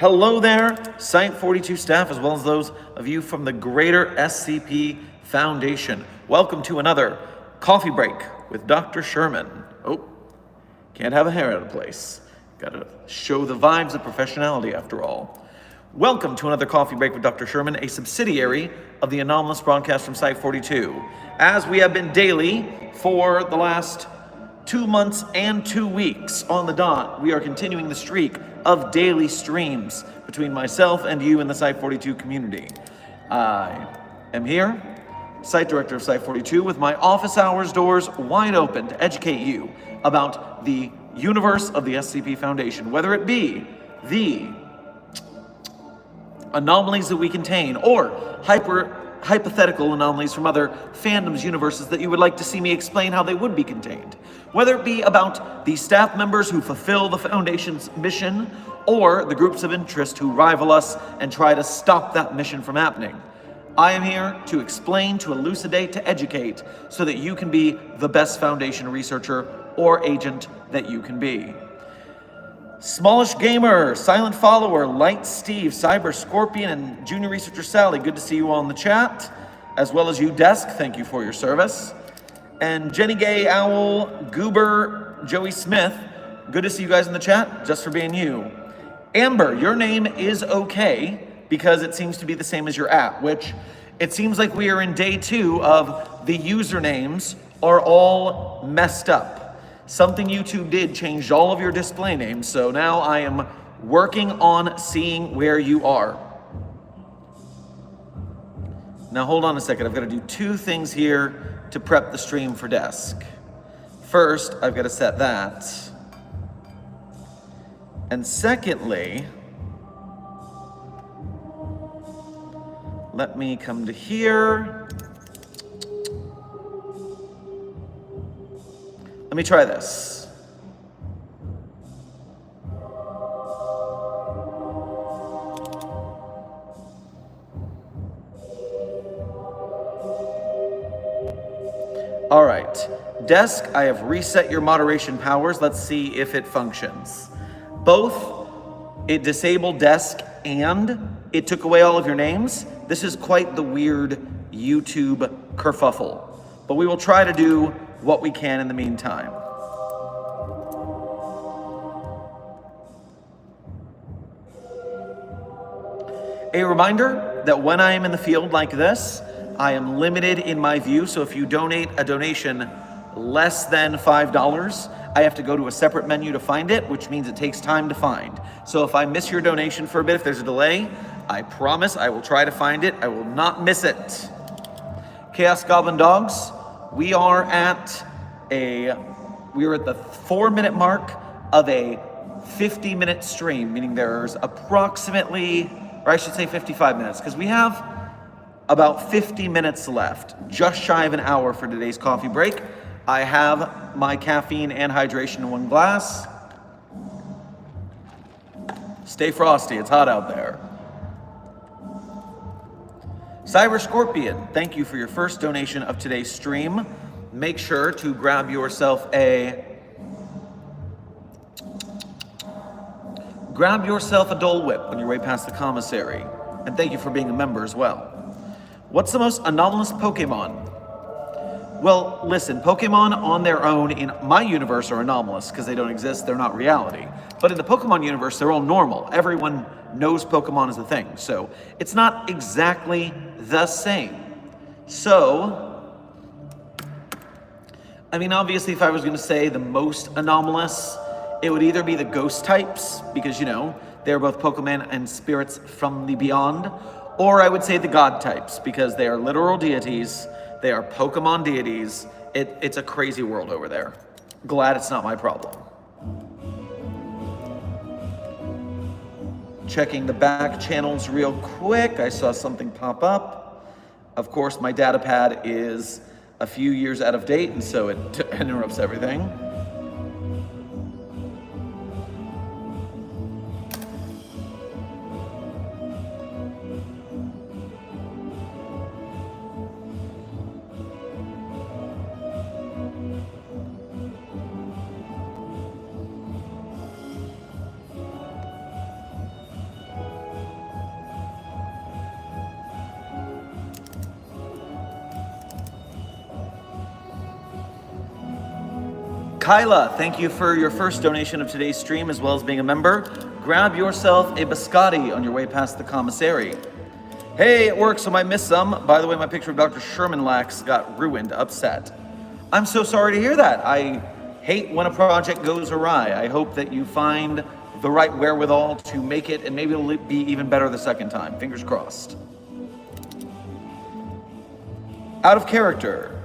Hello there, Site 42 staff, as well as those of you from the greater SCP Foundation. Welcome to another coffee break with Dr. Sherman. Oh, can't have a hair out of place. Gotta show the vibes of professionality after all. Welcome to another coffee break with Dr. Sherman, a subsidiary of the Anomalous broadcast from Site 42. As we have been daily for the last 2 months and 2 weeks on the dot, we are continuing the streak of daily streams between myself and you in the Site 42 community. I am here, Site Director of Site 42, with my office hours doors wide open to educate you about the universe of the SCP Foundation, whether it be the anomalies that we contain or hypothetical anomalies from other fandoms, universes that you would like to see me explain how they would be contained. Whether it be about the staff members who fulfill the Foundation's mission or the groups of interest who rival us and try to stop that mission from happening. I am here to explain, to elucidate, to educate so that you can be the best Foundation researcher or agent that you can be. Smallish Gamer, Silent Follower, Light Steve, Cyber Scorpion, and Junior Researcher Sally, good to see you all in the chat, as well as you, Desk, thank you for your service. And Jenny Gay, Owl, Goober, Joey Smith, good to see you guys in the chat, just for being you. Amber, your name is okay, because it seems to be the same as your app, which it seems like we are in day 2 of the usernames are all messed up. Something YouTube did changed all of your display names, so now I am working on seeing where you are. Now hold on a second, I've got to do 2 things here to prep the stream for Desk. First, I've got to set that. And secondly, let me come to here. Let me try this. All right, Desk, I have reset your moderation powers. Let's see if it functions. Both it disabled Desk and it took away all of your names. This is quite the weird YouTube kerfuffle, but we will try to do what we can in the meantime. A reminder that when I am in the field like this, I am limited in my view, so if you donate a donation less than $5, I have to go to a separate menu to find it, which means it takes time to find. So if I miss your donation for a bit, if there's a delay, I promise I will try to find it. I will not miss it. Chaos Goblin Dogs, we are at the 4-minute mark of a 50-minute stream, meaning there's approximately, or I should say 55 minutes, because we have about 50 minutes left, just shy of an hour for today's coffee break. I have my caffeine and hydration in 1 glass. Stay frosty, it's hot out there. Cyber Scorpion, thank you for your first donation of today's stream. Make sure to grab yourself a Dole Whip on your way past the commissary. And thank you for being a member as well. What's the most anomalous Pokemon? Well, listen, Pokemon on their own in my universe are anomalous because they don't exist, they're not reality. But in the Pokemon universe, they're all normal. Everyone knows Pokemon is a thing, so it's not exactly the same. So, I mean, obviously, if I was going to say the most anomalous, it would either be the ghost types, because, you know, they're both Pokemon and spirits from the beyond, or I would say the god types, because they are literal deities, they are Pokemon deities. It's a crazy world over there. Glad it's not my problem. Checking the back channels real quick. I saw something pop up. Of course, my data pad is a few years out of date, and so it interrupts everything. Kyla, thank you for your first donation of today's stream, as well as being a member. Grab yourself a biscotti on your way past the commissary. Hey, it works, so I missed some. By the way, my picture of Dr. Sherman Lax got ruined, upset. I'm so sorry to hear that. I hate when a project goes awry. I hope that you find the right wherewithal to make it, and maybe it'll be even better the second time. Fingers crossed. Out of character.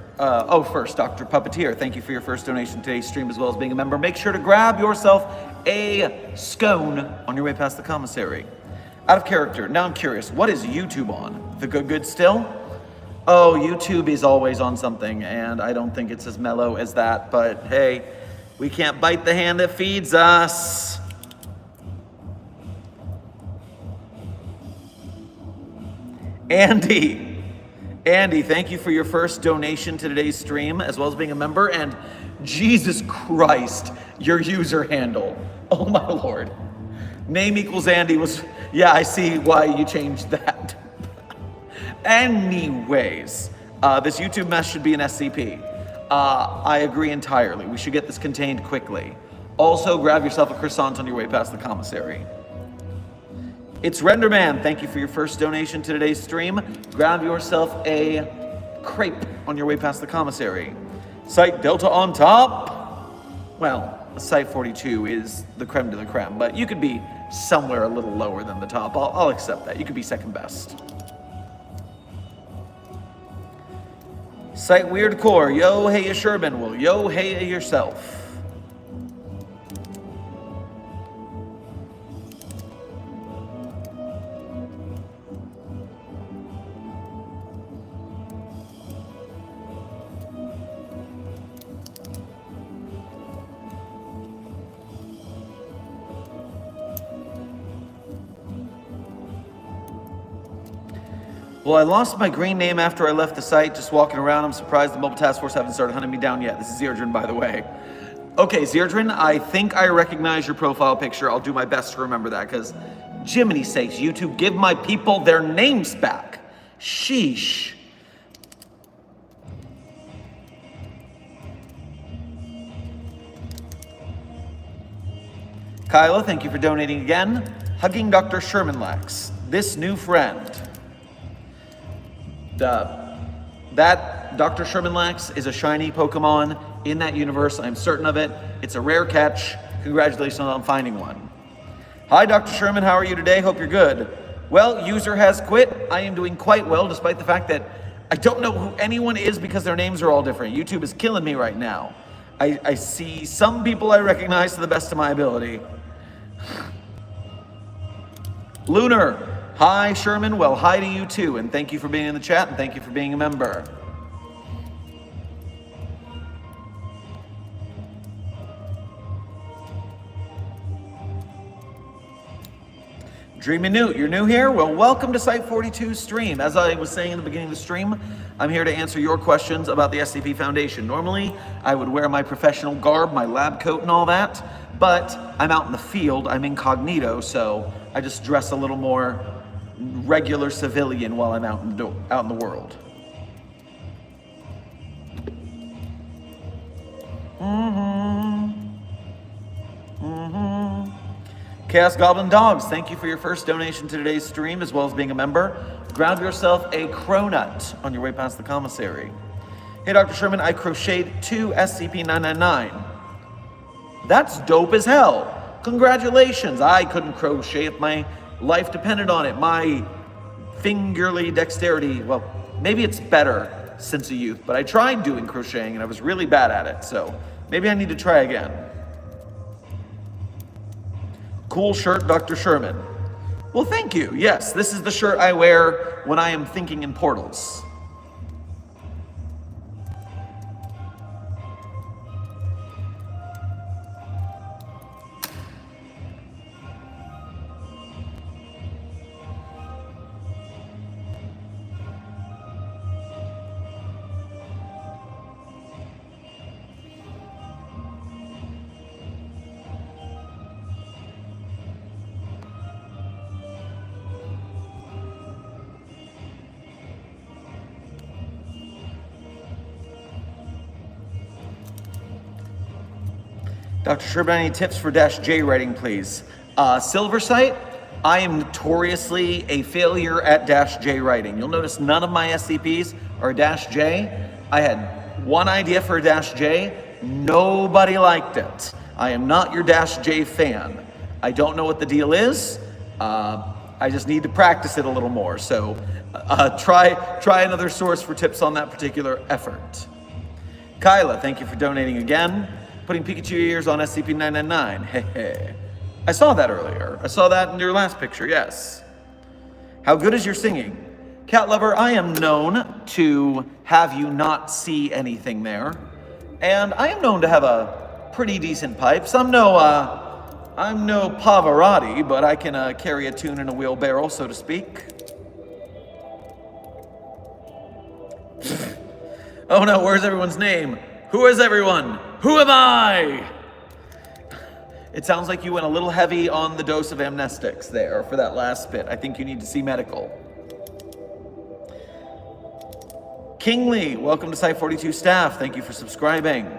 First, Dr. Puppeteer, thank you for your first donation to today's stream, as well as being a member. Make sure to grab yourself a scone on your way past the commissary. Out of character. Now I'm curious, what is YouTube on? The good still? Oh, YouTube is always on something, and I don't think it's as mellow as that, but hey, we can't bite the hand that feeds us. Andy, thank you for your first donation to today's stream, as well as being a member, and Jesus Christ, your user handle. Oh my Lord. Name equals Andy was, yeah, I see why you changed that. Anyways, this YouTube mess should be an SCP. I agree entirely. We should get this contained quickly. Also, grab yourself a croissant on your way past the commissary. It's Renderman. Thank you for your first donation to today's stream. Grab yourself a crepe on your way past the commissary. Site Delta on top. Well, Site 42 is the creme de la creme, but you could be somewhere a little lower than the top. I'll accept that. You could be second best. Site Weird Core. Yo, hey, Sherman. Well, yo, hey, yourself. Well, I lost my green name after I left the site, just walking around. I'm surprised the mobile task force haven't started hunting me down yet. This is Zerdrin, by the way. Okay, Zerdrin, I think I recognize your profile picture. I'll do my best to remember that, because Jiminy sakes, you two give my people their names back. Sheesh. Kyla, thank you for donating again. Hugging Dr. Sherman Lax, this new friend. That Dr. Sherman Lax is a shiny Pokemon in that universe. I'm certain of it. It's a rare catch. Congratulations on finding one. Hi, Dr. Sherman. How are you today? Hope you're good. Well, user has quit. I am doing quite well, despite the fact that I don't know who anyone is because their names are all different. YouTube is killing me right now. I see some people I recognize to the best of my ability. Lunar. Hi, Sherman. Well, hi to you too, and thank you for being in the chat, and thank you for being a member. Dreamy Newt, you're new here? Well, welcome to Site 42's stream. As I was saying in the beginning of the stream, I'm here to answer your questions about the SCP Foundation. Normally, I would wear my professional garb, my lab coat and all that, but I'm out in the field, I'm incognito, so I just dress a little more regular civilian while I'm out in the world. Chaos Goblin Dogs, thank you for your first donation to today's stream, as well as being a member. Grab yourself a cronut on your way past the commissary. Hey, Dr. Sherman, I crocheted 2 SCP-999. That's dope as hell. Congratulations. I couldn't crochet if my life depended on it. My fingerly dexterity, well, maybe it's better since a youth, but I tried doing crocheting and I was really bad at it, so maybe I need to try again. Cool shirt, Dr. Sherman. Well, thank you. Yes, this is the shirt I wear when I am thinking in portals. Dr. Sherman, any tips for -J writing, please? Silver Sight, I am notoriously a failure at -J writing. You'll notice none of my SCPs are -J. I had one idea for a -J. Nobody liked it. I am not your -J fan. I don't know what the deal is. I just need to practice it a little more. So try another source for tips on that particular effort. Kyla, thank you for donating again. Putting Pikachu ears on SCP-999. Hey. I saw that earlier. I saw that in your last picture, yes. How good is your singing? Cat Lover, I am known to have you not see anything there. And I am known to have a pretty decent pipes. I'm no Pavarotti, but I can carry a tune in a wheelbarrow, so to speak. Oh no, where's everyone's name? Who is everyone? Who am I? It sounds like you went a little heavy on the dose of amnestics there for that last bit. I think you need to see medical. King Lee, welcome to Site 42 staff. Thank you for subscribing.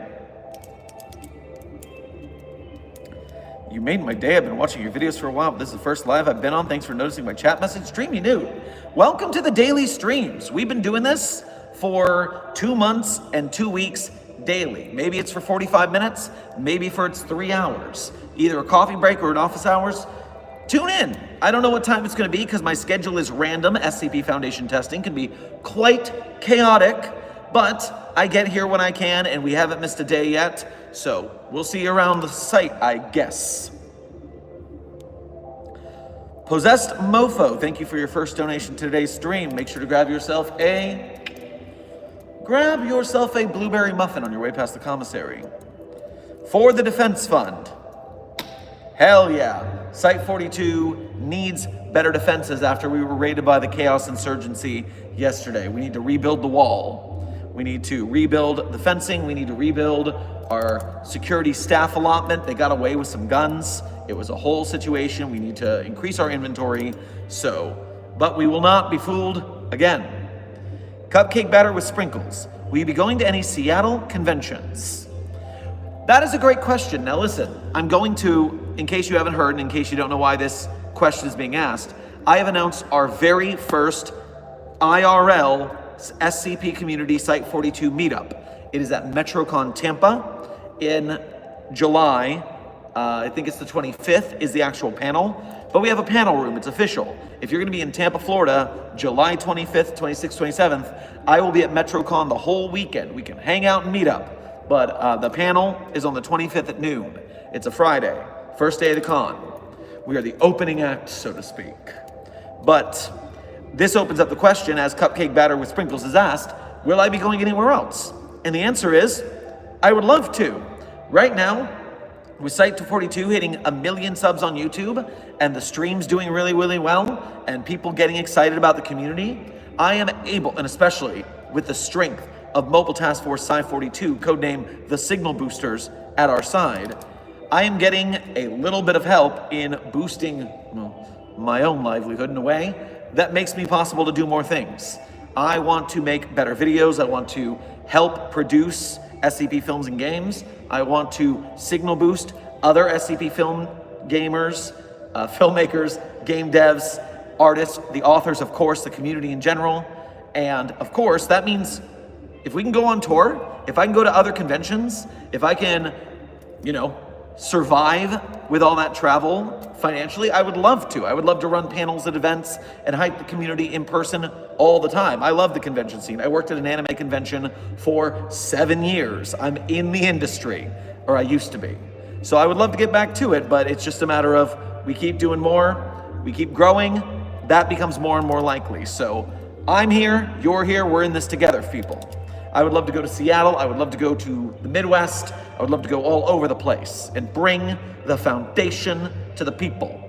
You made my day. I've been watching your videos for a while, but this is the first live I've been on. Thanks for noticing my chat message. Dreamy Nude, welcome to the daily streams. We've been doing this for 2 months and 2 weeks daily. Maybe it's for 45 minutes, maybe for it's 3 hours. Either a coffee break or an office hours. Tune in. I don't know what time it's going to be because my schedule is random. SCP Foundation testing can be quite chaotic, but I get here when I can and we haven't missed a day yet. So we'll see you around the site, I guess. Possessed Mofo, thank you for your first donation to today's stream. Make sure to grab yourself a blueberry muffin on your way past the commissary. For the Defense Fund. Hell yeah. Site 42 needs better defenses after we were raided by the Chaos Insurgency yesterday. We need to rebuild the wall. We need to rebuild the fencing. We need to rebuild our security staff allotment. They got away with some guns. It was a whole situation. We need to increase our inventory. But we will not be fooled again. Cupcake batter with sprinkles. Will you be going to any Seattle conventions? That is a great question. Now listen, I'm going to, in case you haven't heard, and in case you don't know why this question is being asked, I have announced our very first IRL SCP Community Site 42 meetup. It is at MetroCon Tampa in July. I think it's the 25th is the actual panel, but we have a panel room, it's official. If you're gonna be in Tampa, Florida, July 25th, 26th, 27th, I will be at MetroCon the whole weekend. We can hang out and meet up. But the panel is on the 25th at noon. It's a Friday, first day of the con. We are the opening act, so to speak. But this opens up the question, as Cupcake Batter with Sprinkles is asked, will I be going anywhere else? And the answer is, I would love to. Right now, with Site 42 hitting 1 million subs on YouTube, and the streams doing really, really well, and people getting excited about the community, I am able, and especially with the strength of Mobile Task Force Site 42, codename the Signal Boosters, at our side, I am getting a little bit of help in boosting my own livelihood in a way that makes me possible to do more things. I want to make better videos. I want to help produce SCP films and games. I want to signal boost other SCP film gamers, filmmakers, game devs, artists, the authors, of course, the community in general. And of course, that means if we can go on tour, if I can go to other conventions, if I can, survive with all that travel financially, I would love to. I would love to run panels at events and hype the community in person all the time. I love the convention scene. I worked at an anime convention for 7 years. I'm in the industry, or I used to be. So I would love to get back to it, but it's just a matter of we keep doing more, we keep growing, that becomes more and more likely. So I'm here, you're here, we're in this together, people. I would love to go to Seattle. I would love to go to the Midwest. I would love to go all over the place and bring the foundation to the people.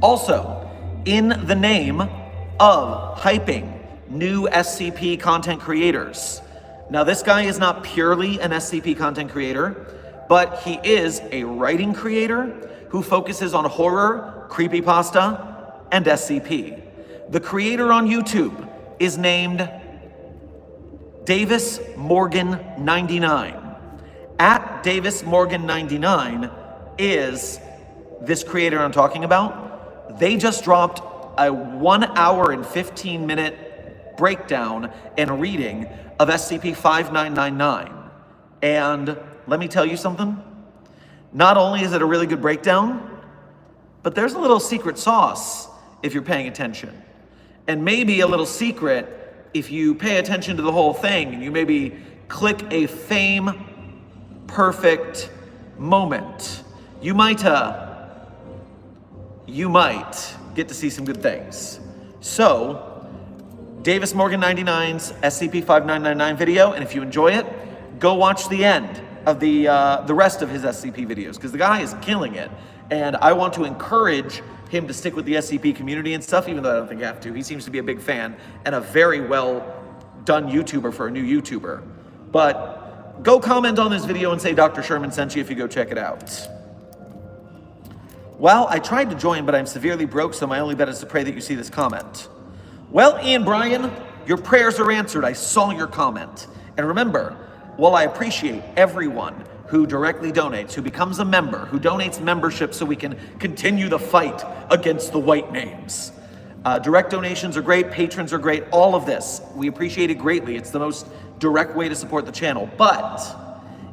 Also, in the name of hyping new SCP content creators. Now, this guy is not purely an SCP content creator, but he is a writing creator who focuses on horror, creepypasta, and SCP. The creator on YouTube is named Davis Morgan 99. At Davis Morgan 99 is this creator I'm talking about. They just dropped a 1 hour and 15-minute breakdown and reading of SCP-5999. And let me tell you something. Not only is it a really good breakdown, but there's a little secret sauce if you're paying attention. And maybe a little secret if you pay attention to the whole thing and you maybe click a fame perfect moment. You might get to see some good things. So, Davis Morgan 99's SCP-5999 video, and if you enjoy it, go watch the end of the rest of his SCP videos, because the guy is killing it. And I want to encourage him to stick with the SCP community and stuff, even though I don't think I have to. He seems to be a big fan and a very well done YouTuber for a new YouTuber. But go comment on this video and say Dr. Sherman sent you if you go check it out. Well, I tried to join, but I'm severely broke, so my only bet is to pray that you see this comment. Well, Ian Bryan, your prayers are answered. I saw your comment. And remember, while I appreciate everyone who directly donates, who becomes a member, who donates membership so we can continue the fight against the white names. Direct donations are great, patrons are great, all of this. We appreciate it greatly. It's the most direct way to support the channel. But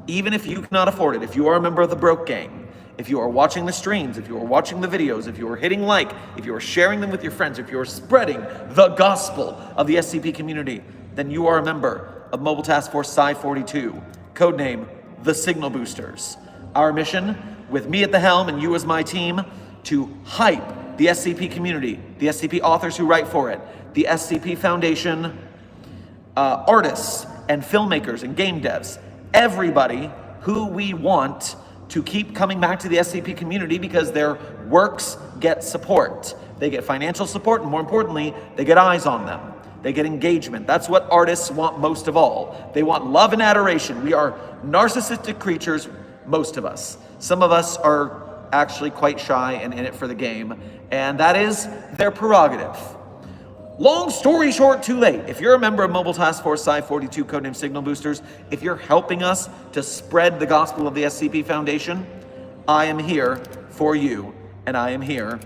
even if you cannot afford it, if you are a member of the Broke Gang, if you are watching the streams, if you are watching the videos, if you are hitting like, if you are sharing them with your friends, if you are spreading the gospel of the SCP community, then you are a member of Mobile Task Force Psi-42, codename The Signal Boosters. Our mission, with me at the helm and you as my team, to hype the SCP community, the SCP authors who write for it, the SCP Foundation, artists and filmmakers and game devs, everybody who we want to keep coming back to the SCP community because their works get support. They get financial support, and more importantly, they get eyes on them. They get engagement. That's what artists want most of all. They want love and adoration. We are narcissistic creatures, most of us. Some of us are actually quite shy and in it for the game, and that is their prerogative. Long story short, too late. If you're a member of Mobile Task Force Psi-42, codename Signal Boosters, if you're helping us to spread the gospel of the SCP Foundation, I am here for you, and I am here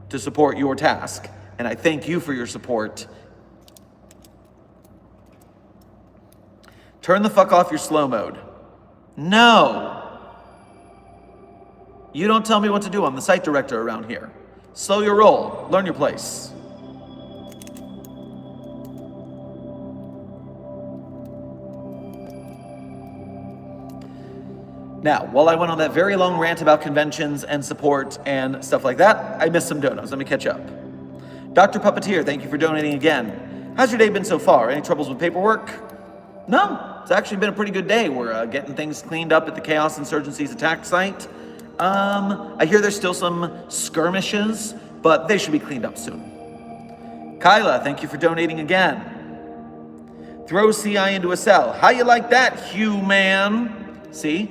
to support your task. And I thank you for your support. Turn the fuck off your slow mode. No. You don't tell me what to do. I'm the site director around here. Slow your roll. Learn your place. Now, while I went on that very long rant about conventions and support and stuff like that, I missed some donos. Let me catch up. Dr. Puppeteer, thank you for donating again. How's your day been so far? Any troubles with paperwork? No, it's actually been a pretty good day. We're getting things cleaned up at the Chaos Insurgency's attack site. I hear there's still some skirmishes, but they should be cleaned up soon. Kyla, thank you for donating again. Throw CI into a cell. How you like that, human? See,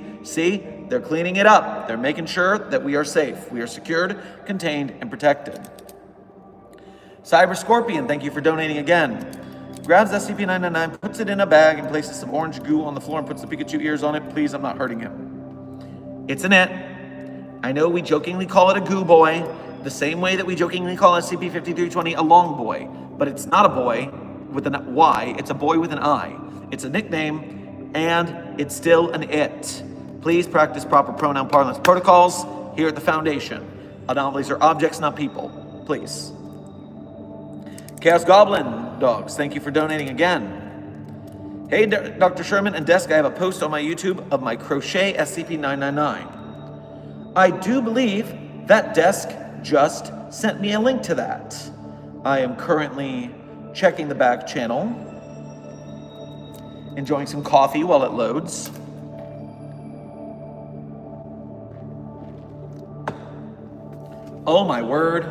they're cleaning it up. They're making sure that we are safe. We are secured, contained, and protected. Cyber Scorpion, thank you for donating again. Grabs SCP-999, puts it in a bag, and places some orange goo on the floor and puts the Pikachu ears on it. Please, I'm not hurting him. It's an it. I know we jokingly call it a goo boy, the same way that we jokingly call SCP-5320 a long boy, but it's not a boy with an Y, it's a boy with an I. It's a nickname, and it's still an it. Please practice proper pronoun parlance protocols here at the Foundation. Anomalies are objects, not people. Please. Chaos Goblin Dogs, thank you for donating again. Hey, Dr. Sherman and Desk, I have a post on my YouTube of my crochet SCP-999. I do believe that Desk just sent me a link to that. I am currently checking the back channel, enjoying some coffee while it loads. Oh my word.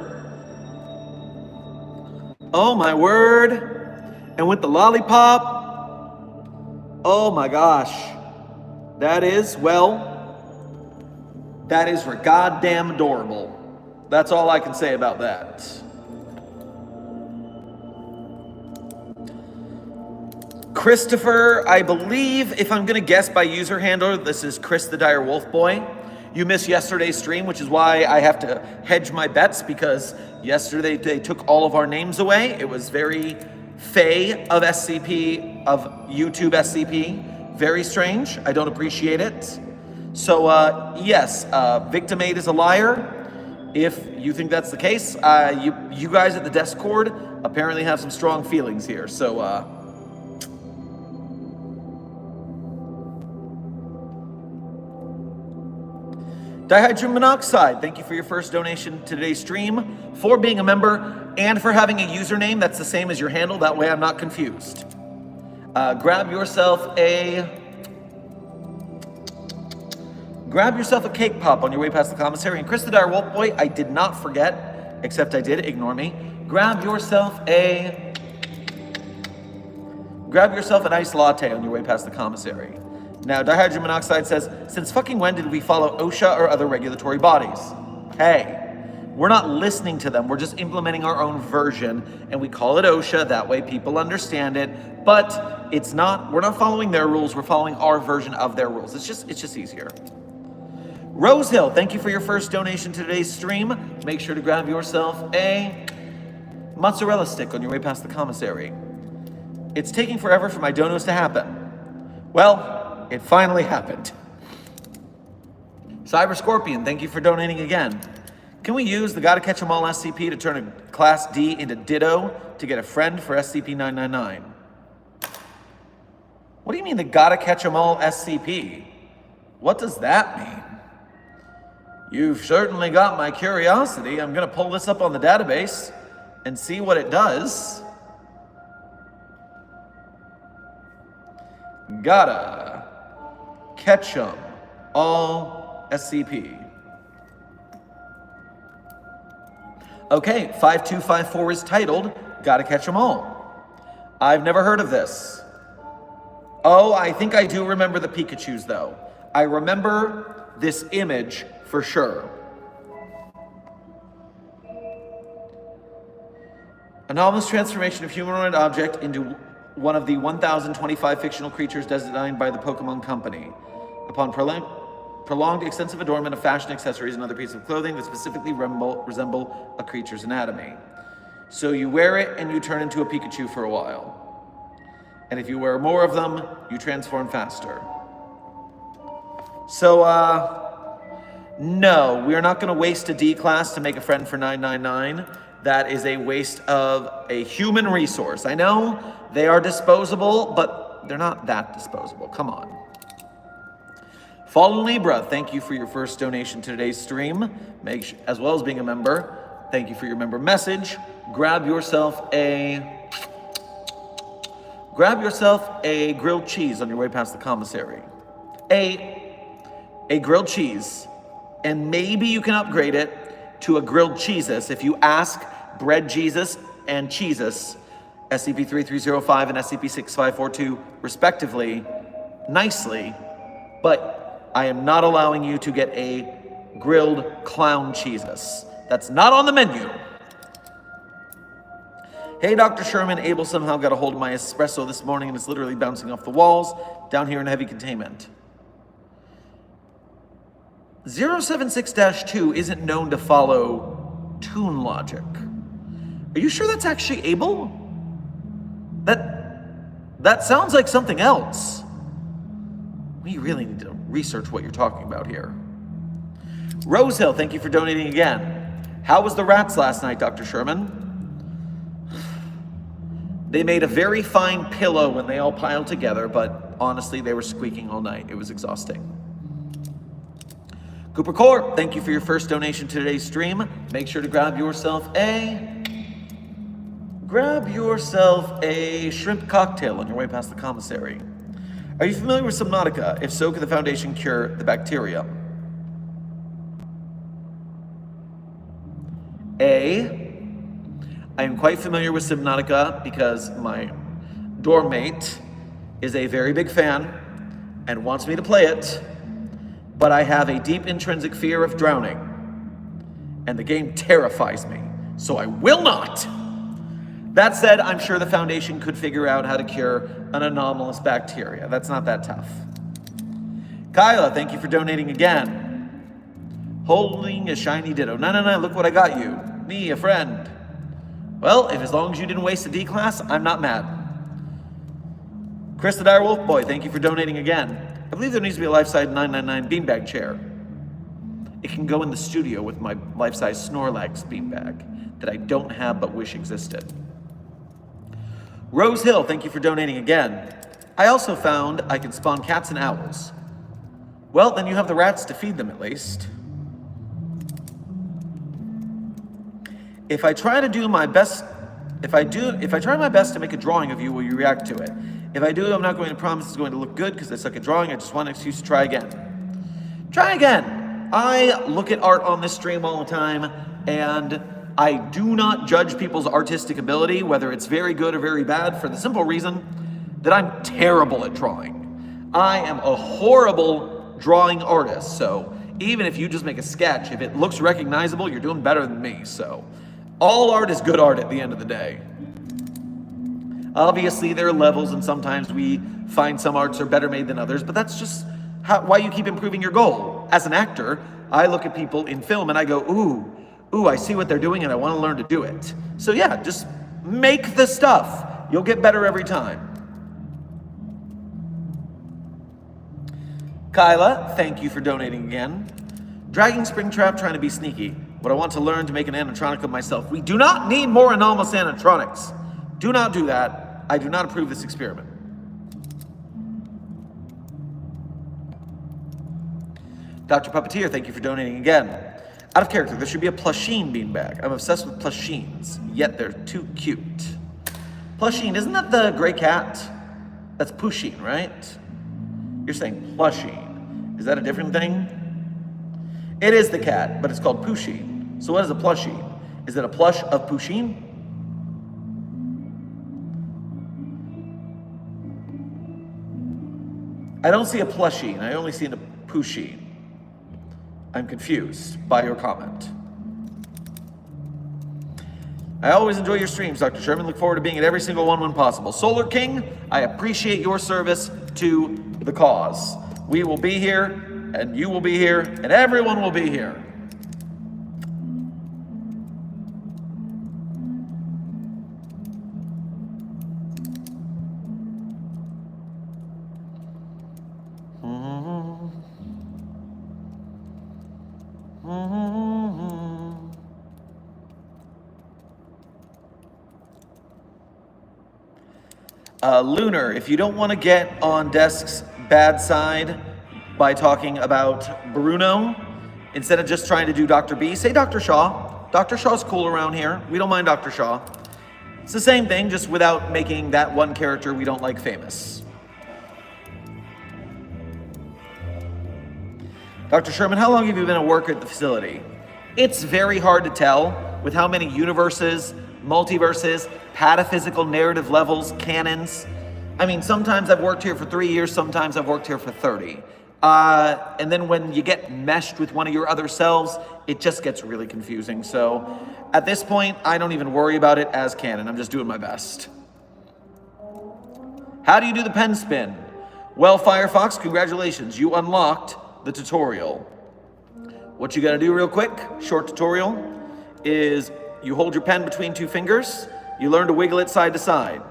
Oh my word. And with the lollipop, oh my gosh. That is, well, that is for goddamn adorable. That's all I can say about that. Christopher, I believe, if I'm going to guess by user handler, this is Chris the Dire Wolf Boy. You missed yesterday's stream, which is why I have to hedge my bets, because yesterday they took all of our names away. It was very fey of SCP, of YouTube SCP. Very strange. I don't appreciate it. So, yes, Victim 8 is a liar. If you think that's the case, you guys at the Discord apparently have some strong feelings here. So, Dihydrogen monoxide, thank you for your first donation to today's stream, for being a member, and for having a username that's the same as your handle. That way I'm not confused. Grab yourself a cake pop on your way past the commissary. And Chris the Dire Wolf Boy, I did not forget, except I did, ignore me. Grab yourself an iced latte on your way past the commissary. Now, Dihydrogen Monoxide says, since fucking when did we follow OSHA or other regulatory bodies? Hey, we're not listening to them. We're just implementing our own version, and we call it OSHA. That way people understand it. But it's not, we're not following their rules. We're following our version of their rules. It's just easier. Rosehill, thank you for your first donation to today's stream. Make sure to grab yourself a mozzarella stick on your way past the commissary. It's taking forever for my donos to happen. Well, it finally happened. Cyber Scorpion, thank you for donating again. Can we use the Gotta Catch 'em All SCP to turn a Class D into Ditto to get a friend for SCP-999? What do you mean the Gotta Catch 'em All SCP? What does that mean? You've certainly got my curiosity. I'm gonna pull this up on the database and see what it does. Gotta Catch 'em All SCP. Okay, 5254 is titled Gotta Catch 'em All. I've never heard of this. Oh, I think I do remember the Pikachus though. I remember this image for sure. Anomalous transformation of humanoid object into one of the 1,025 fictional creatures designed by the Pokemon Company. Upon prolonged extensive adornment of fashion accessories and other pieces of clothing that specifically resemble a creature's anatomy. So you wear it and you turn into a Pikachu for a while. And if you wear more of them, you transform faster. So, no, we're not going to waste a D class to make a friend for 999. That is a waste of a human resource. I know they are disposable, but they're not that disposable. Come on. Fallen Libra, thank you for your first donation to today's stream, as well as being a member. Thank you for your member message. Grab yourself a grilled cheese on your way past the commissary. A grilled cheese, and maybe you can upgrade it to a grilled cheesus if you ask Bread Jesus and Cheesus, SCP-3305 and SCP-6542 respectively, nicely, but I am not allowing you to get a grilled clown cheesus. That's not on the menu. Hey, Dr. Sherman, Abel somehow got a hold of my espresso this morning and it's literally bouncing off the walls down here in heavy containment. 076-2 isn't known to follow tune logic. Are you sure that's actually Abel? That sounds like something else. We really need to research what you're talking about here. Rosehill, thank you for donating again. How was the rats last night, Dr. Sherman? They made a very fine pillow when they all piled together, but honestly, they were squeaking all night. It was exhausting. Cooper Corp, thank you for your first donation to today's stream. Make sure to grab yourself a shrimp cocktail on your way past the commissary. Are you familiar with Subnautica? If so, can the Foundation cure the bacteria? I am quite familiar with Subnautica because my dorm mate is a very big fan and wants me to play it, but I have a deep intrinsic fear of drowning, and the game terrifies me, so I will not. That said, I'm sure the Foundation could figure out how to cure an anomalous bacteria. That's not that tough. Kyla, thank you for donating again. Holding a shiny ditto. No, look what I got you. Me, a friend. Well, if as long as you didn't waste a D class, I'm not mad. Chris the Dire Wolf Boy, thank you for donating again. I believe there needs to be a life-size 999 beanbag chair. It can go in the studio with my life-size Snorlax beanbag that I don't have but wish existed. Rose Hill, thank you for donating again. I also found I can spawn cats and owls. Well, then you have the rats to feed them at least. If I try my best to make a drawing of you, will you react to it? If I do, I'm not going to promise it's going to look good because I suck at drawing. I just want an excuse to try again. Try again. I look at art on this stream all the time, and I do not judge people's artistic ability, whether it's very good or very bad, for the simple reason that I'm terrible at drawing. I am a horrible drawing artist, so even if you just make a sketch, if it looks recognizable, you're doing better than me, so all art is good art at the end of the day. Obviously, there are levels, and sometimes we find some arts are better made than others, but that's just why you keep improving your goal. As an actor, I look at people in film and I go, ooh, I see what they're doing and I want to learn to do it. So yeah, just make the stuff. You'll get better every time. Kyla, thank you for donating again. Dragging Springtrap, trying to be sneaky. What I want to learn to make an animatronic of myself. We do not need more anomalous animatronics. Do not do that. I do not approve this experiment. Dr. Puppeteer, thank you for donating again. Out of character, there should be a plushine beanbag. I'm obsessed with plushines, yet they're too cute. Plushine, isn't that the gray cat? That's Pusheen, right? You're saying plushine. Is that a different thing? It is the cat, but it's called Pusheen. So what is a plushine? Is it a plush of Pusheen? I don't see a plushine, I only see a Pusheen. I'm confused by your comment. I always enjoy your streams, Dr. Sherman. Look forward to being at every single one when possible. Solar King, I appreciate your service to the cause. We will be here, and you will be here, and everyone will be here. Lunar, if you don't want to get on Desk's bad side by talking about Bruno, instead of just trying to do Dr. B, say Dr. Shaw. Dr. Shaw's cool around here. We don't mind Dr. Shaw. It's the same thing, just without making that one character we don't like famous. Dr. Sherman, how long have you been a worker at the facility? It's very hard to tell with how many universes, multiverses, pataphysical narrative levels, canons. I mean, sometimes I've worked here for 3 years, sometimes I've worked here for 30. And then when you get meshed with one of your other selves, it just gets really confusing. So at this point, I don't even worry about it as canon. I'm just doing my best. How do you do the pen spin? Well, Firefox, congratulations. You unlocked the tutorial. What you gotta do real quick, short tutorial, is you hold your pen between two fingers, you learn to wiggle it side to side.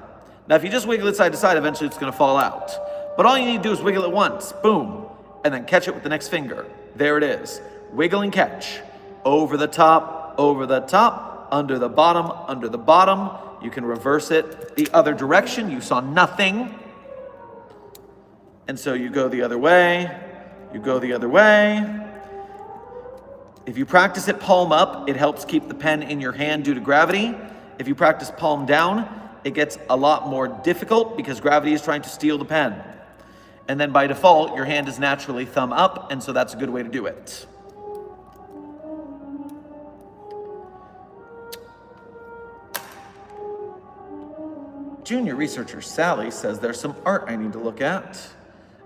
Now, if you just wiggle it side to side, eventually it's gonna fall out. But all you need to do is wiggle it once, boom, and then catch it with the next finger. There it is. Wiggle and catch. Over the top, under the bottom. You can reverse it the other direction. You saw nothing. And so you go the other way, you go the other way. If you practice it palm up, it helps keep the pen in your hand due to gravity. If you practice palm down, it gets a lot more difficult because gravity is trying to steal the pen. And then by default, your hand is naturally thumb up, and so that's a good way to do it. Junior researcher Sally says there's some art I need to look at.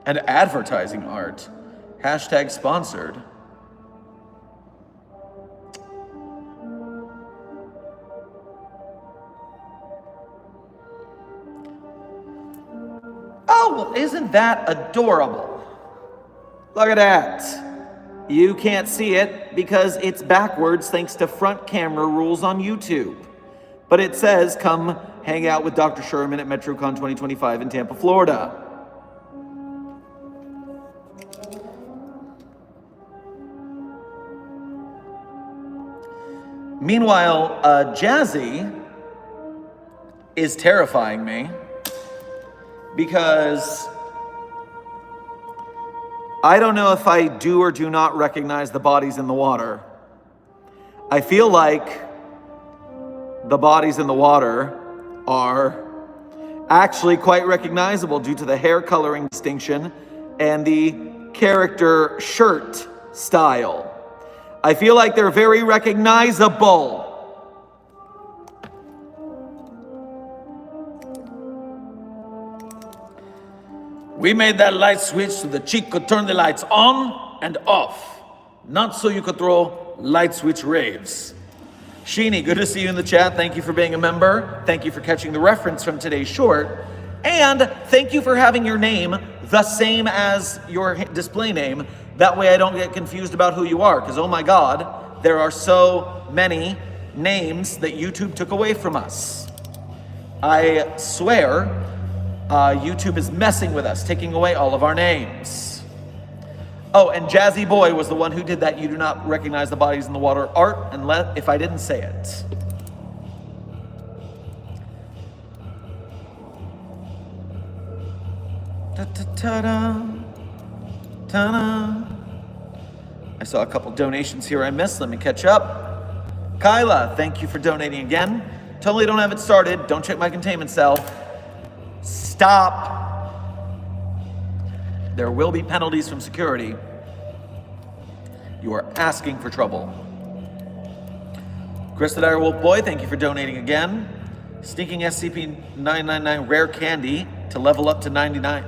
And advertising art. Hashtag sponsored. Oh, isn't that adorable? Look at that. You can't see it because it's backwards thanks to front camera rules on YouTube. But it says, come hang out with Dr. Sherman at MetroCon 2025 in Tampa, Florida. Meanwhile, Jazzy is terrifying me because I don't know if I do or do not recognize the bodies in the water. I feel like the bodies in the water are actually quite recognizable due to the hair coloring distinction and the character shirt style. I feel like they're very recognizable. We made that light switch so the chick could turn the lights on and off, not so you could throw light switch raves. Sheeny, good to see you in the chat. Thank you for being a member. Thank you for catching the reference from today's short. And thank you for having your name the same as your display name. That way I don't get confused about who you are, because oh my God, there are so many names that YouTube took away from us. I swear, YouTube is messing with us, taking away all of our names. Oh, and Jazzy Boy was the one who did that. You do not recognize the bodies in the water art unless if I didn't say it. Ta-ta-ta-da, ta-da. I saw a couple donations here I missed. Let me catch up. Kyla, thank you for donating again. Totally don't have it started. Don't check my containment cell. Stop. There will be penalties from security. You are asking for trouble. Chris the Dire Wolf Boy, thank you for donating again. Sneaking SCP-999 Rare Candy to level up to 99.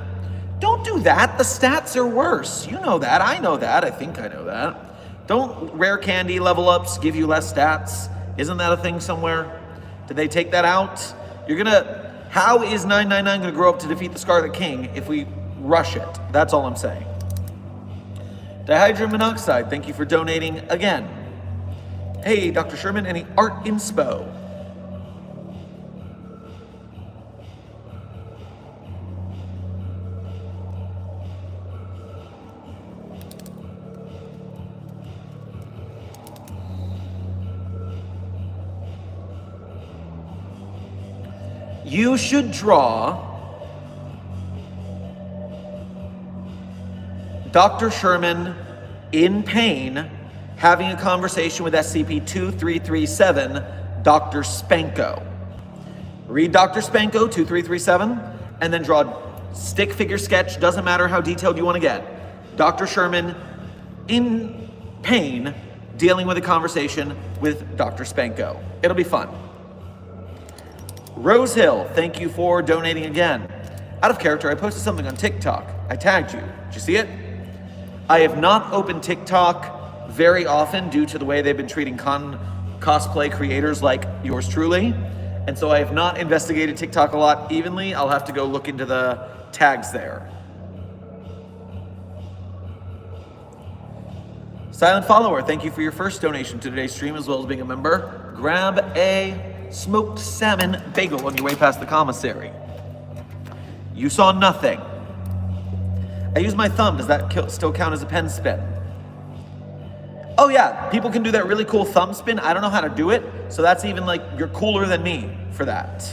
Don't do that. The stats are worse. You know that. I know that. I think I know that. Don't rare candy level ups give you less stats? Isn't that a thing somewhere? Did they take that out? How is 999 gonna grow up to defeat the Scarlet King if we rush it? That's all I'm saying. Dihydrogen monoxide, thank you for donating again. Hey, Dr. Sherman, any art inspo? You should draw Dr. Sherman in pain having a conversation with SCP-2337, Dr. Spanko. Read Dr. Spanko 2337 and then draw stick figure sketch, doesn't matter how detailed you want to get. Dr. Sherman in pain dealing with a conversation with Dr. Spanko. It'll be fun. Rose Hill, thank you for donating again. Out of character, I posted something on TikTok. I tagged you. Did you see it? I have not opened TikTok very often due to the way they've been treating cosplay creators like yours truly. And so I have not investigated TikTok a lot evenly. I'll have to go look into the tags there. Silent Follower, thank you for your first donation to today's stream as well as being a member. Grab a smoked salmon bagel on your way past the commissary. You saw nothing. I use my thumb. Does that still count as a pen spin? Oh yeah, people can do that really cool thumb spin. I don't know how to do it, so that's even like, you're cooler than me for that.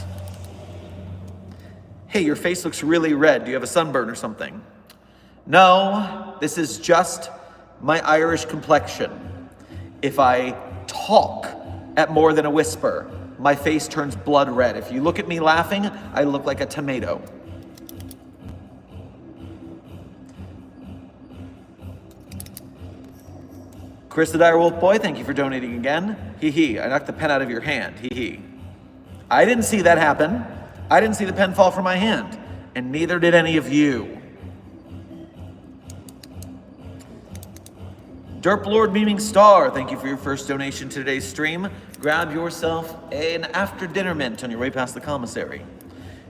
Hey, your face looks really red. Do you have a sunburn or something? No, this is just my Irish complexion. If I talk at more than a whisper, my face turns blood red. If you look at me laughing, I look like a tomato. Chris the Dire Wolf Boy, thank you for donating again. Hee hee, I knocked the pen out of your hand. Hee hee. I didn't see that happen. I didn't see the pen fall from my hand. And neither did any of you. Derp Lord Beaming Star, thank you for your first donation to today's stream. Grab yourself an after dinner mint on your way past the commissary.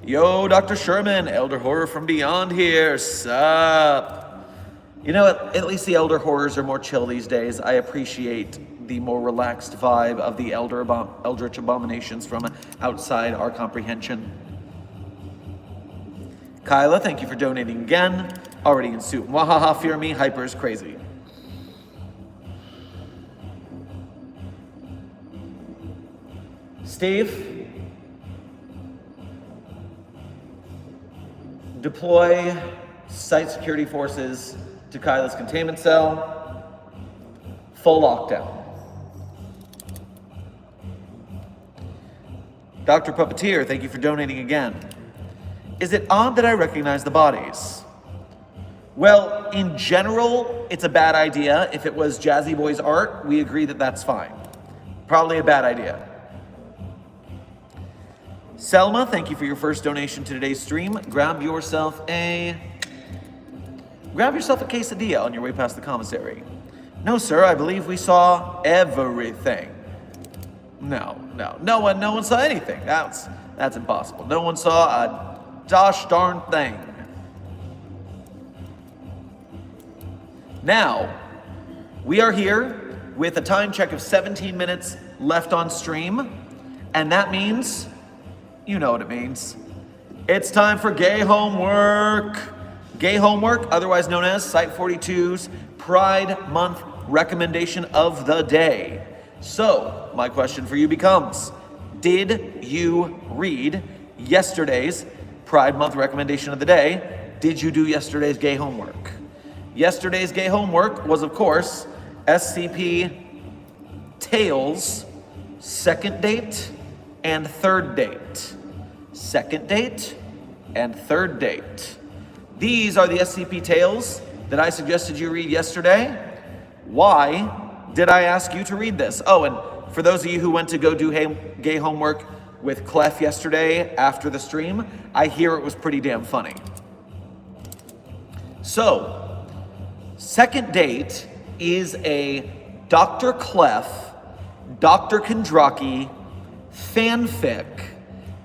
Yo, Dr. Sherman, Elder Horror from Beyond here. Sup? You know what? At least the Elder Horrors are more chill these days. I appreciate the more relaxed vibe of the Eldritch Abominations from outside our comprehension. Kyla, thank you for donating again. Already in suit. Wahaha, fear me, hyper is crazy. Steve? Deploy site security forces to Kyla's containment cell. Full lockdown. Dr. Puppeteer, thank you for donating again. Is it odd that I recognize the bodies? Well, in general, it's a bad idea. If it was Jazzy Boy's art, we agree that that's fine. Probably a bad idea. Selma, thank you for your first donation to today's stream. Grab yourself a quesadilla on your way past the commissary. No, sir, I believe we saw everything. No one saw anything. That's impossible. No one saw a gosh darn thing. Now, we are here with a time check of 17 minutes left on stream, and that means, you know what it means. It's time for gay homework. Gay homework, otherwise known as Site 42's Pride Month recommendation of the day. So, my question for you becomes, did you read yesterday's Pride Month recommendation of the day? Did you do yesterday's gay homework? Yesterday's gay homework was, of course, SCP Tales, second date, and third date. Second date and third date. These are the SCP Tales that I suggested you read yesterday. Why did I ask you to read this? Oh, and for those of you who went to go do gay homework with Clef yesterday after the stream, I hear it was pretty damn funny. So, second date is a Dr. Clef, Dr. Kondraki fanfic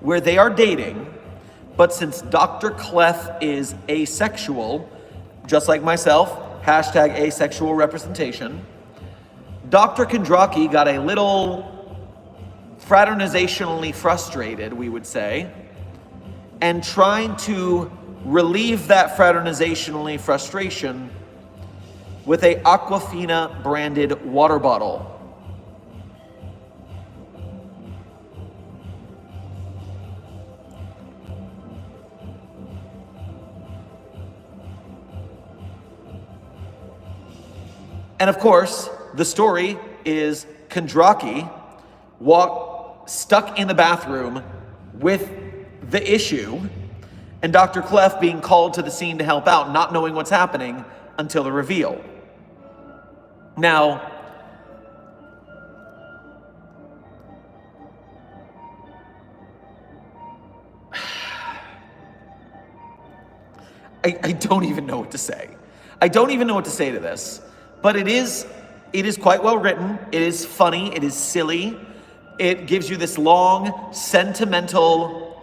where they are dating, but since Dr. Clef is asexual, just like myself, hashtag asexual representation, Dr. Kondraki got a little fraternizationally frustrated, we would say, and trying to relieve that fraternizationally frustration with a Aquafina branded water bottle. And of course, the story is Kondraki stuck in the bathroom with the issue, and Dr. Clef being called to the scene to help out, not knowing what's happening until the reveal. Now, I don't even know what to say. I don't even know what to say to this. But it is quite well written. It is funny. It is silly. It gives you this long, sentimental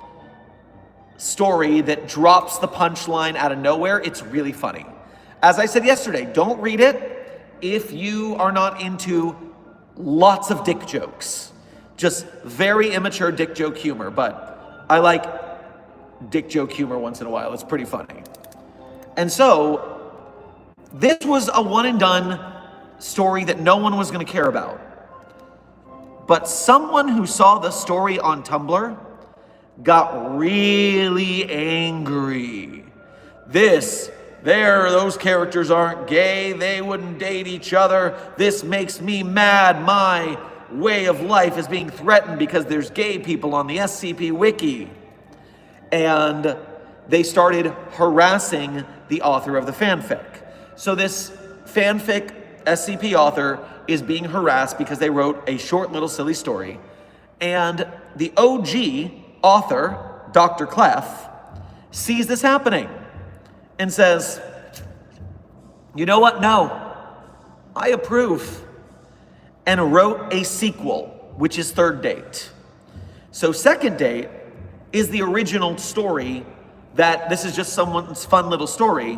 story that drops the punchline out of nowhere. It's really funny. As I said yesterday, don't read it if you are not into lots of dick jokes. Just very immature dick joke humor. But I like dick joke humor once in a while. It's pretty funny. And so, this was a one and done story that no one was going to care about. But someone who saw the story on Tumblr got really angry. Those characters aren't gay. They wouldn't date each other. This makes me mad. My way of life is being threatened because there's gay people on the SCP Wiki. And they started harassing the author of the fanfic. So this fanfic SCP author is being harassed because they wrote a short little silly story. And the OG author, Dr. Clef, sees this happening and says, you know what? No, I approve. And wrote a sequel, which is third date. So second date is the original story, that this is just someone's fun little story.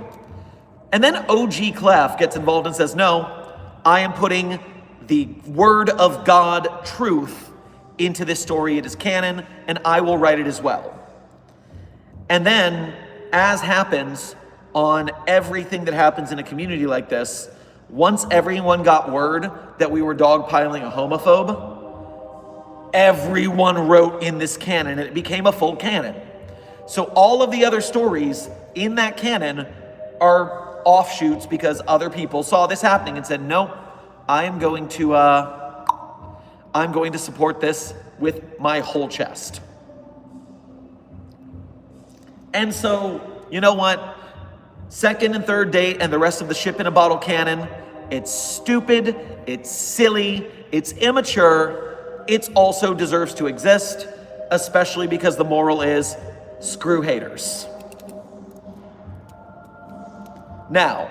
And then OG Clef gets involved and says, no, I am putting the word of God truth into this story. It is canon, and I will write it as well. And then, as happens on everything that happens in a community like this, once everyone got word that we were dogpiling a homophobe, everyone wrote in this canon, and it became a full canon. So all of the other stories in that canon are offshoots because other people saw this happening and said, no, I'm going to support this with my whole chest. And so, you know what? Second and third date and the rest of the ship in a bottle canon, it's stupid, it's silly, it's immature, it also deserves to exist, especially because the moral is screw haters. Now,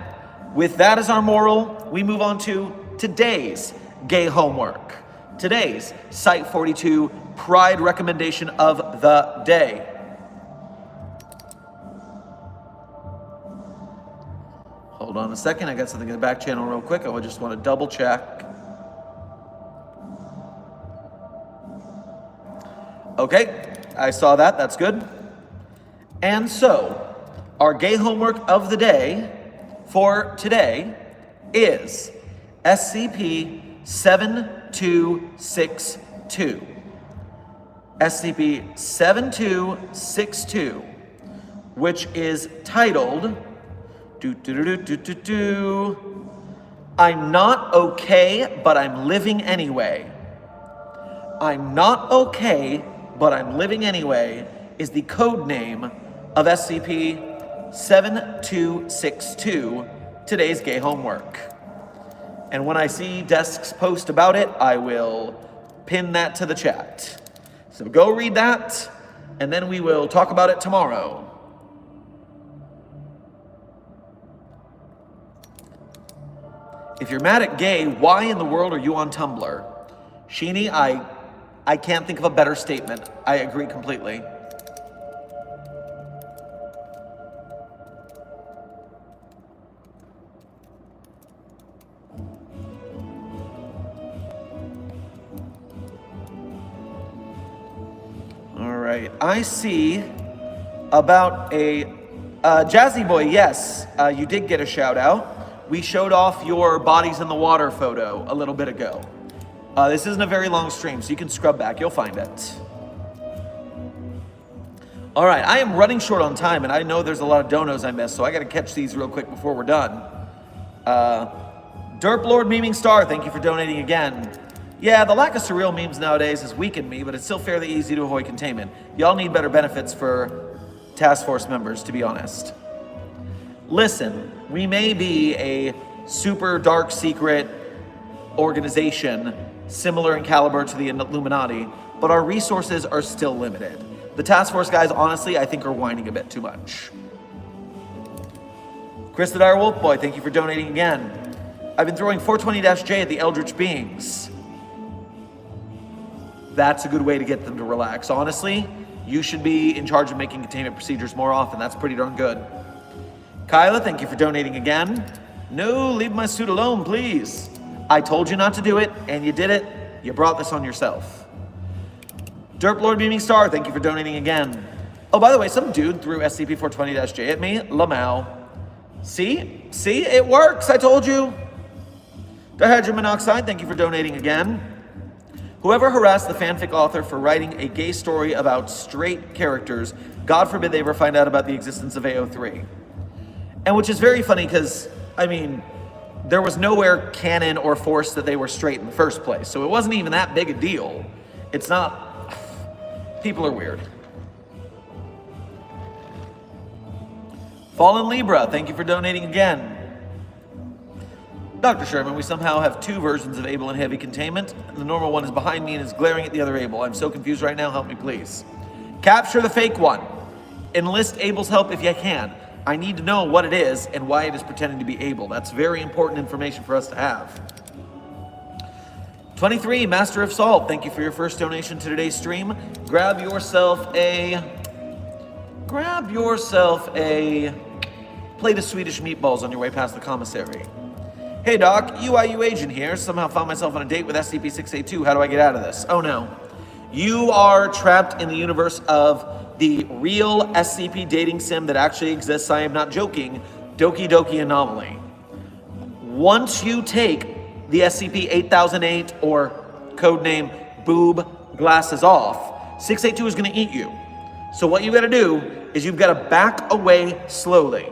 with that as our moral, we move on to today's gay homework. Today's Site 42 Pride recommendation of the day. Hold on a second, I got something in the back channel real quick. I just want to double check. Okay, I saw that, that's good. And so, our gay homework of the day for today is SCP-7262. SCP-7262, which is titled, I'm not okay, but I'm living anyway. I'm not okay, but I'm living anyway is the code name of SCP-7262, today's gay homework. And when I see Desk's post about it, I will pin that to the chat. So go read that, and then we will talk about it tomorrow. If you're mad at gay, why in the world are you on Tumblr? Sheeny, I can't think of a better statement. I agree completely. All right, I see about a Jazzy Boy. Yes, you did get a shout out. We showed off your bodies in the water photo a little bit ago. This isn't a very long stream, so you can scrub back. You'll find it. All right, I am running short on time, and I know there's a lot of donos I missed, so I got to catch these real quick before we're done. Derp Lord Memeing Star, thank you for donating again. Yeah, the lack of surreal memes nowadays has weakened me, but it's still fairly easy to avoid containment. Y'all need better benefits for task force members, to be honest. Listen, we may be a super dark secret organization similar in caliber to the Illuminati, but our resources are still limited. The task force guys, honestly, I think are whining a bit too much. Chris the Dire Wolf Boy, thank you for donating again. I've been throwing 420-J at the Eldritch Beings. That's a good way to get them to relax. Honestly, you should be in charge of making containment procedures more often. That's pretty darn good. Kyla, thank you for donating again. No, leave my suit alone, please. I told you not to do it, and you did it. You brought this on yourself. Derp Lord Beaming Star, thank you for donating again. Oh, by the way, some dude threw SCP-420-J at me. Lamau. See? See? It works, I told you. Dihydrogen Monoxide, thank you for donating again. Whoever harassed the fanfic author for writing a gay story about straight characters, God forbid they ever find out about the existence of AO3. And which is very funny because, I mean, there was nowhere canon or force that they were straight in the first place. So it wasn't even that big a deal. It's not, people are weird. Fallen Libra, thank you for donating again. Dr. Sherman, we somehow have two versions of Able and Heavy containment. The normal one is behind me and is glaring at the other Able. I'm so confused right now, help me please. Capture the fake one. Enlist Able's help if you can. I need to know what it is and why it is pretending to be Able. That's very important information for us to have. 23, Master of Salt, thank you for your first donation to today's stream. Grab yourself a plate of Swedish meatballs on your way past the commissary. Hey Doc, UIU agent here. Somehow found myself on a date with SCP-682. How do I get out of this? Oh no. You are trapped in the universe of the real SCP dating sim that actually exists. I am not joking. Doki Doki Anomaly. Once you take the SCP-8008 or codename Boob Glasses off, 682 is going to eat you. So what you got to do is you've got to back away slowly.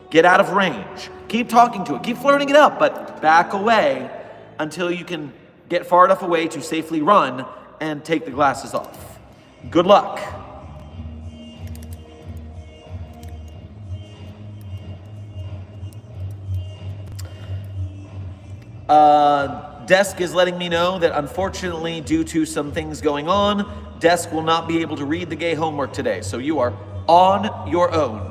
Get out of range. Keep talking to it. Keep flirting it up, but back away until you can get far enough away to safely run and take the glasses off. Good luck. Desk is letting me know that unfortunately, due to some things going on, Desk will not be able to read the gay homework today. So you are on your own.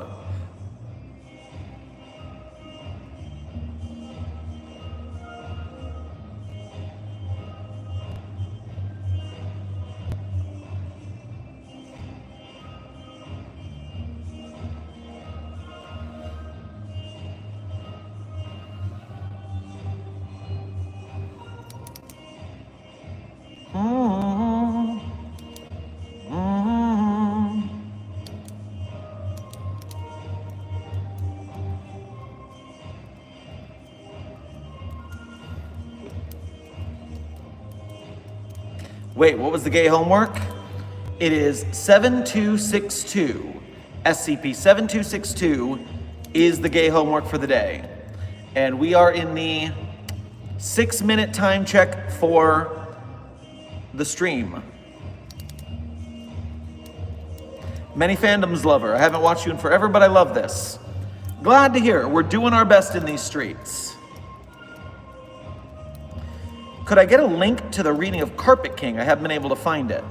Wait, what was the gay homework? It is 7262. SCP-7262 is the gay homework for the day. And we are in the 6-minute time check for the stream. Many fandoms lover. I haven't watched you in forever, but I love this. Glad to hear it. We're doing our best in these streets. Could I get a link to the reading of Carpet King? I haven't been able to find it.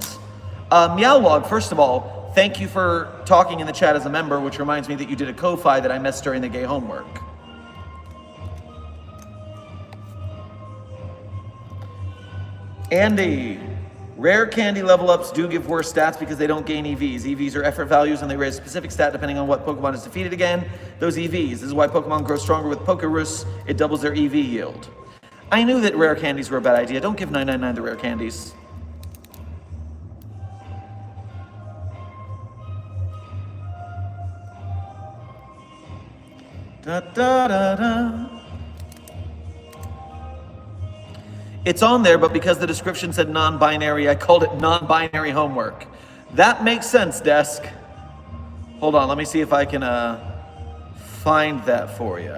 Meowlog, first of all, thank you for talking in the chat as a member, which reminds me that you did a Ko-Fi that I missed during the gay homework. Andy, rare candy level ups do give worse stats because they don't gain EVs. EVs are effort values and they raise a specific stat depending on what Pokemon is defeated again. Those EVs. This is why Pokemon grow stronger with Pokerus. It doubles their EV yield. I knew that rare candies were a bad idea. Don't give 999 the rare candies. Da, da, da, da. It's on there, but because the description said non-binary, I called it non-binary homework. That makes sense, Desk. Hold on, let me see if I can find that for you.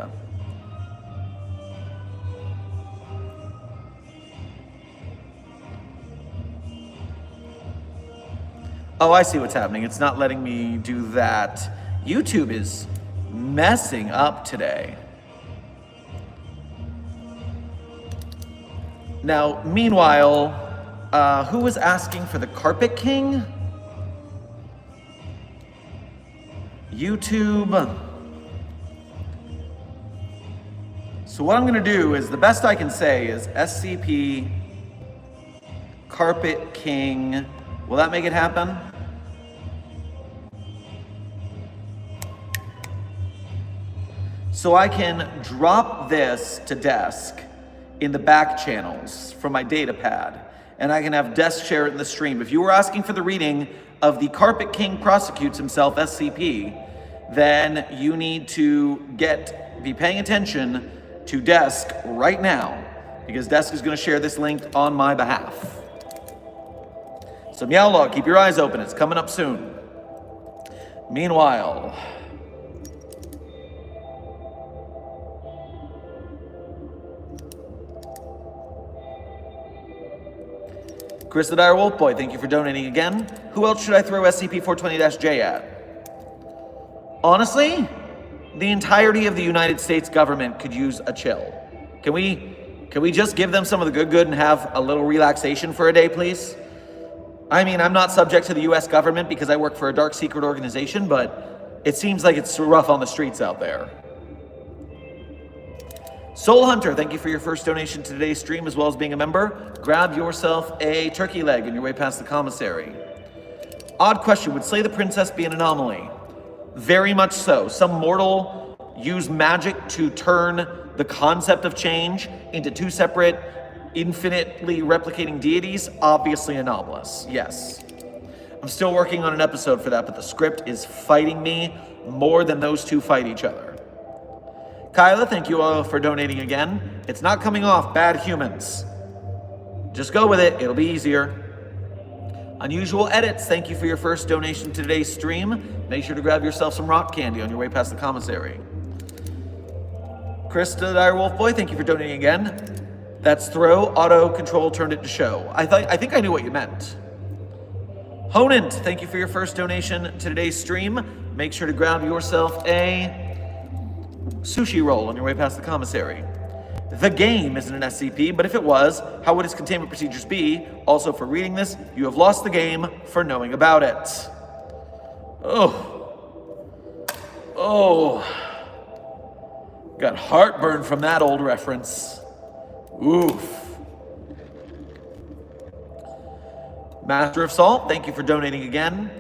Oh, I see what's happening. It's not letting me do that. YouTube is messing up today. Now, meanwhile, who was asking for the Carpet King? YouTube. So what I'm going to do is, the best I can say is SCP Carpet King. Will that make it happen? So I can drop this to Desk in the back channels from my data pad, and I can have Desk share it in the stream. If you were asking for the reading of the Carpet King Prosecutes Himself SCP, then you need to be paying attention to Desk right now, because Desk is going to share this link on my behalf. So Meowlog, keep your eyes open. It's coming up soon. Meanwhile, Chris the Dire Wolf Boy, thank you for donating again. Who else should I throw SCP-420-J at? Honestly, the entirety of the United States government could use a chill. Can we just give them some of the good and have a little relaxation for a day, please? I mean, I'm not subject to the US government because I work for a dark secret organization, but it seems like it's rough on the streets out there. Soul Hunter, thank you for your first donation to today's stream, as well as being a member. Grab yourself a turkey leg on your way past the commissary. Odd question, would Slay the Princess be an anomaly? Very much so. Some mortal used magic to turn the concept of change into two separate, infinitely replicating deities. Obviously anomalous, yes. I'm still working on an episode for that, but the script is fighting me more than those two fight each other. Kyla, thank you all for donating again. It's not coming off, bad humans. Just go with it, it'll be easier. Unusual Edits, thank you for your first donation to today's stream. Make sure to grab yourself some rock candy on your way past the commissary. Krista the Direwolf Boy, thank you for donating again. That's throw, auto, control, turned it to show. I think I knew what you meant. Honant, thank you for your first donation to today's stream. Make sure to grab yourself a sushi roll on your way past the commissary. The game isn't an SCP, but if it was, how would its containment procedures be? Also, for reading this, you have lost the game for knowing about it. Oh. Got heartburn from that old reference. Oof. Master of Salt, thank you for donating again.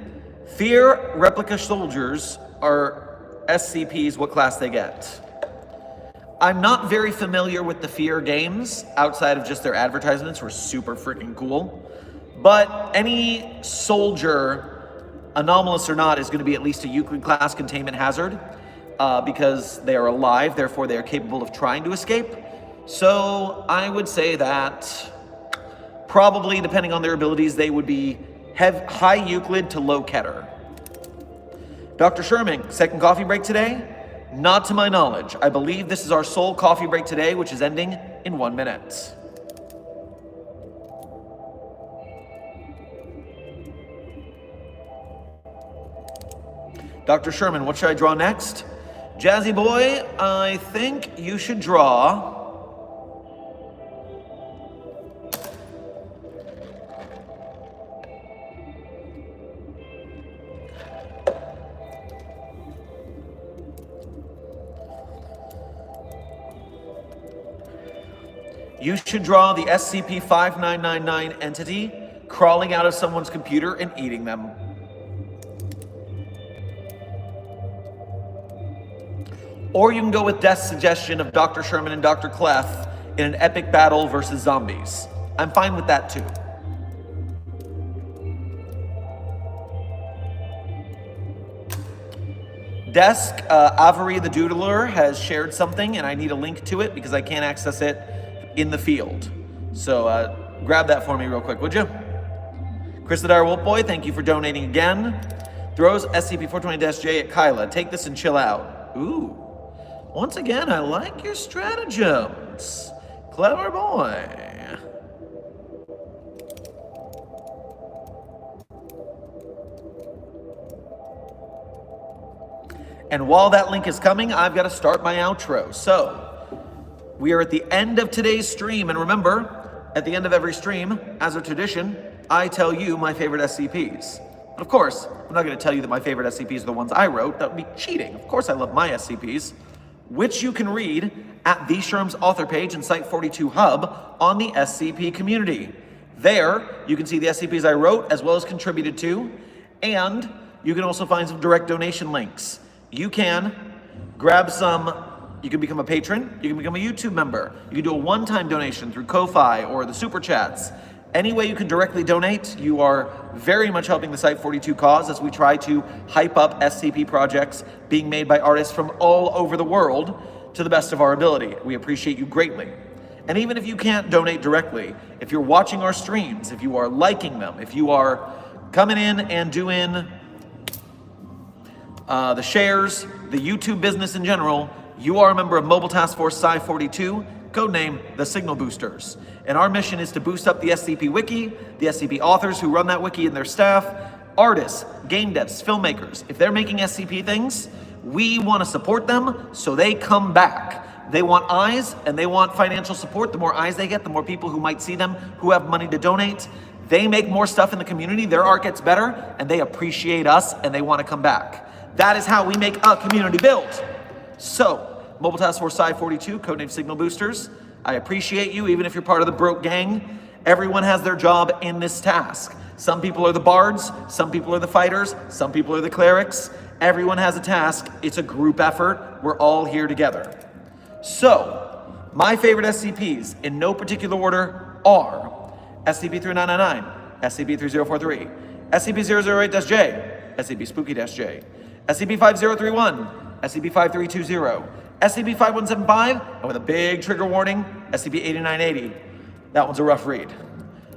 Fear replica soldiers are SCPs, what class they get. I'm not very familiar with the Fear games outside of just their advertisements, were super freaking cool. But any soldier, anomalous or not, is going to be at least a Euclid class containment hazard because they are alive, therefore they are capable of trying to escape. So I would say that probably, depending on their abilities, they would be high Euclid to low Keter. Dr. Sherman, second coffee break today? Not to my knowledge. I believe this is our sole coffee break today, which is ending in 1 minute. Dr. Sherman, what should I draw next? Jazzy boy, I think you should draw... You should draw the SCP-5999 entity crawling out of someone's computer and eating them. Or you can go with Death's suggestion of Dr. Sherman and Dr. Clef in an epic battle versus zombies. I'm fine with that too. Desk, Avery the Doodler has shared something and I need a link to it because I can't access it in the field. So grab that for me real quick, would you? Chris the Dire Wolf Boy, thank you for donating again. Throws SCP-420-J at Kyla. Take this and chill out. Ooh. Once again, I like your stratagems. Clever boy. And while that link is coming, I've got to start my outro. So, we are at the end of today's stream, and remember, at the end of every stream, as a tradition, I tell you my favorite SCPs. But of course, I'm not going to tell you that my favorite SCPs are the ones I wrote. That would be cheating. Of course I love my SCPs, which you can read at the Sherm's author page in Site 42 Hub on the SCP community. There, you can see the SCPs I wrote as well as contributed to, and you can also find some direct donation links. You can grab some. You can become a patron, you can become a YouTube member, you can do a one-time donation through Ko-Fi or the Super Chats. Any way you can directly donate, you are very much helping the Site 42 cause as we try to hype up SCP projects being made by artists from all over the world to the best of our ability. We appreciate you greatly. And even if you can't donate directly, if you're watching our streams, if you are liking them, if you are coming in and doing the shares, the YouTube business in general, you are a member of Mobile Task Force Psi 42, codename the Signal Boosters. And our mission is to boost up the SCP Wiki, the SCP authors who run that wiki and their staff, artists, game devs, filmmakers. If they're making SCP things, we want to support them so they come back. They want eyes and they want financial support. The more eyes they get, the more people who might see them who have money to donate. They make more stuff in the community, their art gets better, and they appreciate us and they want to come back. That is how we make a community build. So, Mobile Task Force Psi 42, codename Signal Boosters. I appreciate you, even if you're part of the broke gang. Everyone has their job in this task. Some people are the bards, some people are the fighters, some people are the clerics. Everyone has a task. It's a group effort. We're all here together. So, my favorite SCPs, in no particular order, are SCP-3999, SCP-3043, SCP-008-J, SCP-Spooky-J, SCP-5031, SCP-5320, SCP-5175, and with a big trigger warning, SCP-8980. That one's a rough read.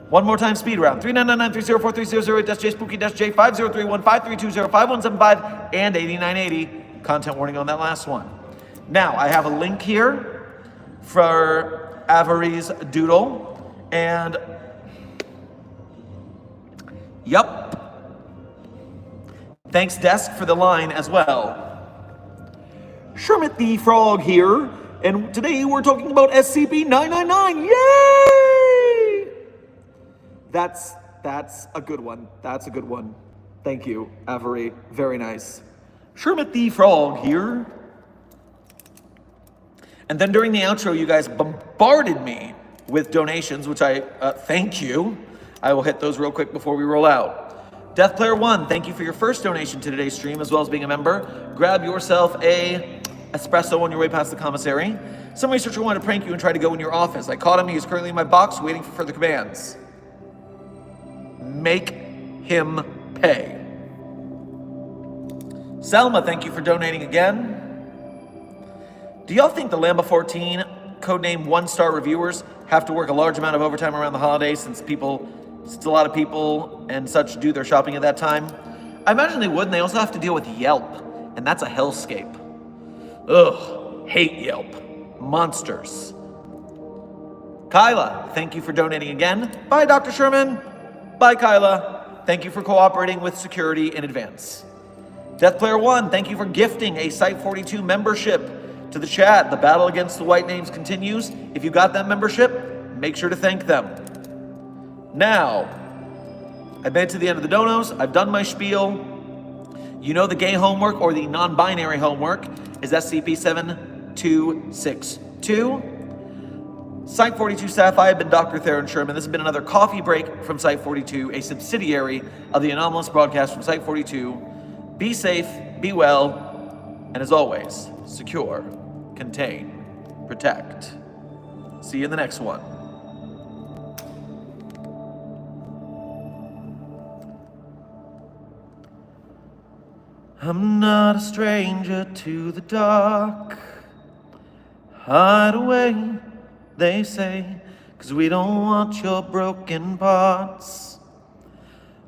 One more time, speed round. 3999-3043-008-J, Spooky-J, 5031, 5320, 5175, and 8980. Content warning on that last one. Now, I have a link here for Avery's doodle, and yup. Thanks, Desk, for the line as well. Sherman the Frog here, and today we're talking about SCP-999. Yay! That's a good one. That's a good one. Thank you, Avery. Very nice. Sherman the Frog here. And then during the outro, you guys bombarded me with donations, which I thank you. I will hit those real quick before we roll out. Death Player 1, thank you for your first donation to today's stream, as well as being a member. Grab yourself a espresso on your way past the commissary. Some researcher wanted to prank you and try to go in your office. I caught him. He is currently in my box waiting for further commands. Make him pay. Selma, thank you for donating again. Do y'all think the Lamba 14, codename 1-star reviewers, have to work a large amount of overtime around the holidays since a lot of people and such do their shopping at that time? I imagine they would, and they also have to deal with Yelp, and that's a hellscape. Ugh, hate Yelp. Monsters. Kyla, thank you for donating again. Bye, Dr. Sherman. Bye, Kyla. Thank you for cooperating with security in advance. Death Player 1, thank you for gifting a Site 42 membership to the chat. The battle against the white names continues. If you got that membership, make sure to thank them. Now, I've made it to the end of the donos. I've done my spiel. You know the gay homework or the non-binary homework is SCP-7262. Site 42 staff, I have been Dr. Theron Sherman. This has been another coffee break from Site 42, a subsidiary of the Anomalous broadcast from Site 42. Be safe, be well, and as always, secure, contain, protect. See you in the next one. I'm not a stranger to the dark. Hide away, they say, 'cause we don't want your broken parts.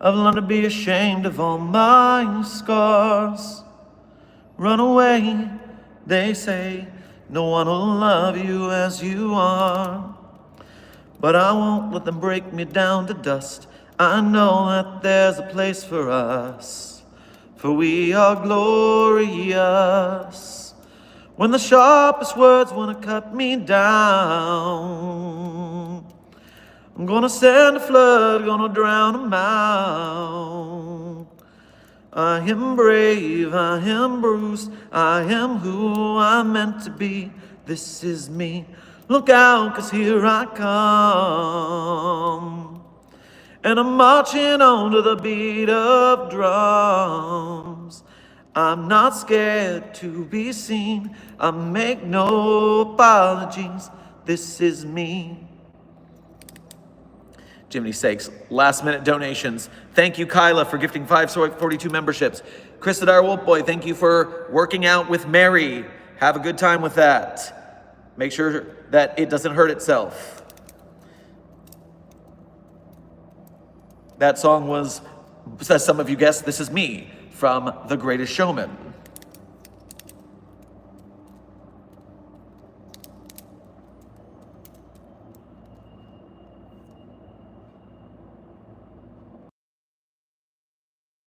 I've learned to be ashamed of all my scars. Run away, they say, no one will love you as you are. But I won't let them break me down to dust. I know that there's a place for us, for we are glorious. When the sharpest words wanna cut me down, I'm gonna send a flood, gonna drown them out. I am brave, I am bruised, I am who I'm meant to be. This is me. Look out, 'cause here I come. And I'm marching on to the beat of drums. I'm not scared to be seen. I make no apologies. This is me. Jiminy sakes, last minute donations. Thank you, Kyla, for gifting 5 42 memberships. Chris the Dire Wolf Boy, thank you for working out with Mary. Have a good time with that. Make sure that it doesn't hurt itself. That song was, as some of you guessed, This Is Me from The Greatest Showman.